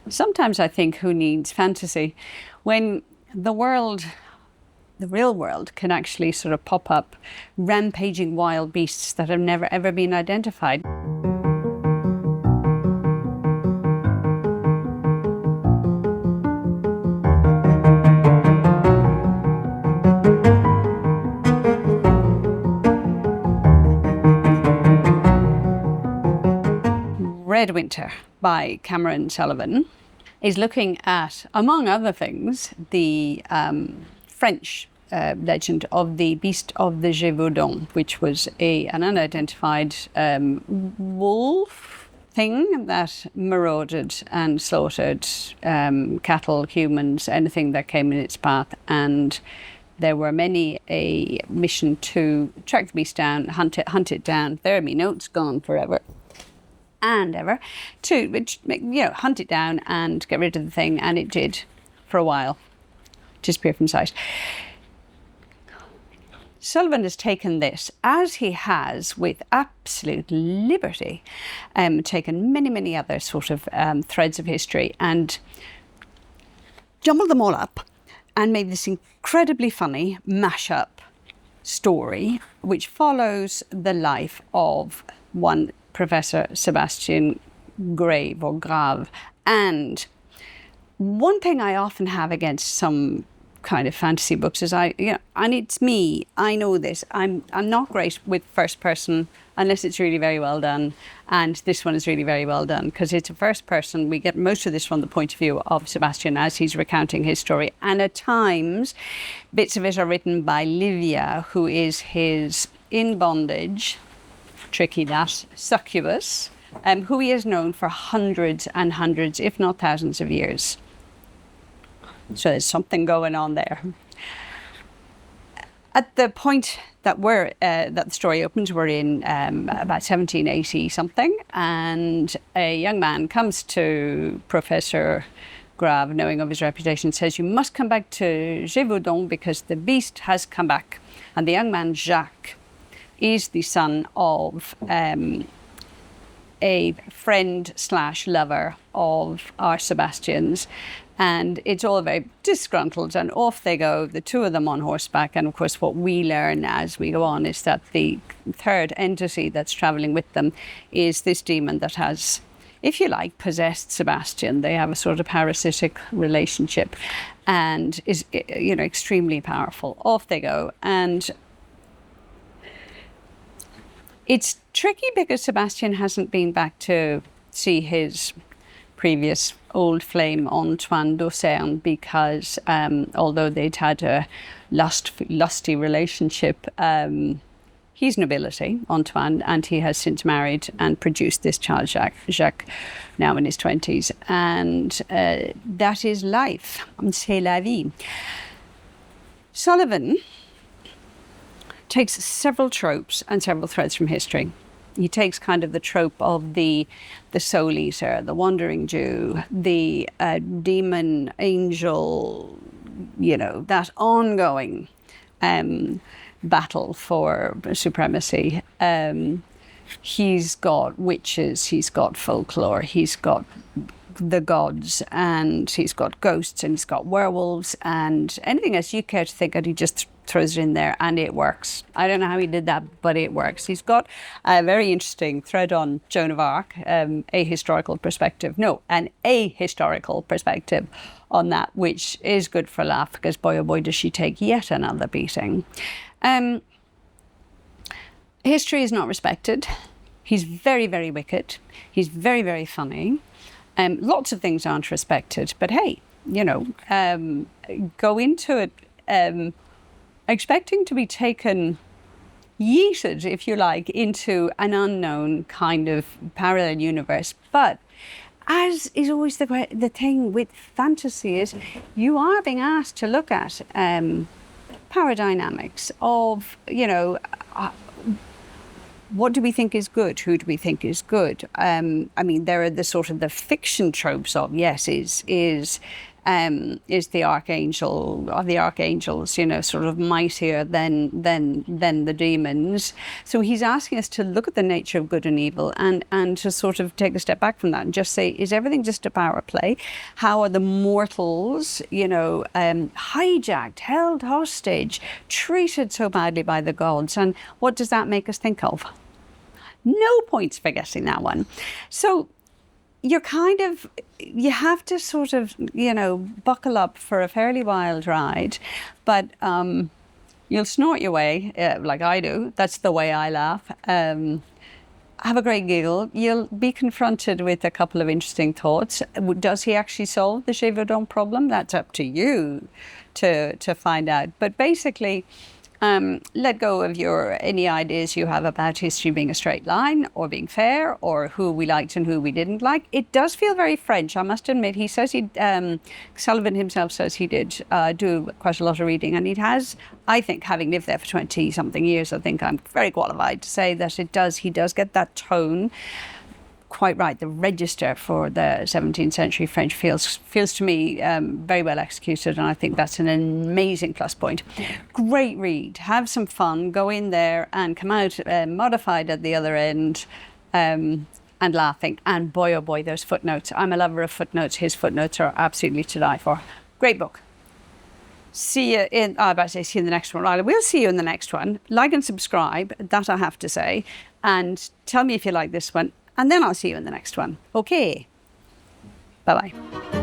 Sometimes I think, who needs fantasy when the real world can actually sort of pop up rampaging wild beasts that have never ever been identified. Red Winter by Sullivan is looking at, among other things, the French legend of the Beast of Gévaudan, which was an unidentified wolf thing that marauded and slaughtered cattle, humans, anything that came in its path. And there were many a mission to track the beast down, hunt it down. There are my notes, gone forever and ever, to hunt it down and get rid of the thing, and it did for a while disappear from sight. Sullivan has taken this, as he has with absolute liberty, taken many other sort of threads of history and jumbled them all up and made this incredibly funny mashup story which follows the life of one Professor Sebastian Grave or Grave. And one thing I often have against some kind of fantasy books is and it's me, I know this, I'm not great with first person unless it's really very well done, and this one is really very well done because it's a first person. We get most of this from the point of view of Sebastian as he's recounting his story, and at times bits of it are written by Livia, who is his in bondage, tricky that, succubus, who he has known for hundreds and hundreds, if not thousands of years. So there's something going on there. At the point that that the story opens, we're in about 1780 something, and a young man comes to Professor Grave, knowing of his reputation, says, "You must come back to Gévaudan because the beast has come back." And the young man, Jacques, is the son of a friend / lover of our Sebastian's, and it's all very disgruntled, and off they go, the two of them on horseback. And of course what we learn as we go on is that the third entity that's travelling with them is this demon that has, if you like, possessed Sebastian. They have a sort of parasitic relationship and is extremely powerful. Off they go, and it's tricky because Sebastian hasn't been back to see his previous old flame, Antoine d'Auxerre, because although they'd had a lusty relationship, he's nobility, Antoine, and he has since married and produced this child, Jacques, now in his 20s. And that is life. C'est la vie. Sullivan takes several tropes and several threads from history. He takes kind of the trope of the soul eater, the wandering Jew, the demon angel, that ongoing battle for supremacy. He's got witches, he's got folklore, he's got the gods, and he's got ghosts, and he's got werewolves, and anything else you care to think of, he just throws it in there, and it works. I don't know how he did that, but it works. He's got a very interesting thread on Joan of Arc, an ahistorical perspective on that, which is good for a laugh, because boy oh boy does she take yet another beating. History is not respected. He's very, very wicked. He's very, very funny. Lots of things aren't respected, but hey, go into it expecting to be yeeted, if you like, into an unknown kind of parallel universe. But as is always the thing with fantasy, is you are being asked to look at power dynamics of, what do we think is good? Who do we think is good? There are the sort of the fiction tropes of, yes, is is the archangel of the archangels, you know, sort of mightier than the demons. So he's asking us to look at the nature of good and evil and to sort of take a step back from that and just say, is everything just a power play? How are the mortals, you know, hijacked, held hostage, treated so badly by the gods? And what does that make us think of? No points for guessing that one. So you have to sort of, you know, buckle up for a fairly wild ride, but you'll snort your way, like I do. That's the way I laugh. Have a great giggle. You'll be confronted with a couple of interesting thoughts. Does he actually solve the Gévaudan problem? That's up to you to find out. But basically, let go of any ideas you have about history being a straight line or being fair or who we liked and who we didn't like. It does feel very French, I must admit. He says Sullivan himself says he did do quite a lot of reading, and he has, I think, having lived there for 20-something years, I think I'm very qualified to say that he does get that tone quite right. The register for the 17th century French feels to me very well executed, and I think that's an amazing plus point. Great read. Have some fun. Go in there and come out modified at the other end and laughing. And boy, oh boy, those footnotes. I'm a lover of footnotes. His footnotes are absolutely to die for. Great book. See you in the next one. Right, we'll see you in the next one. Like and subscribe, that I have to say. And tell me if you like this one. And then I'll see you in the next one. Okay. Bye-bye.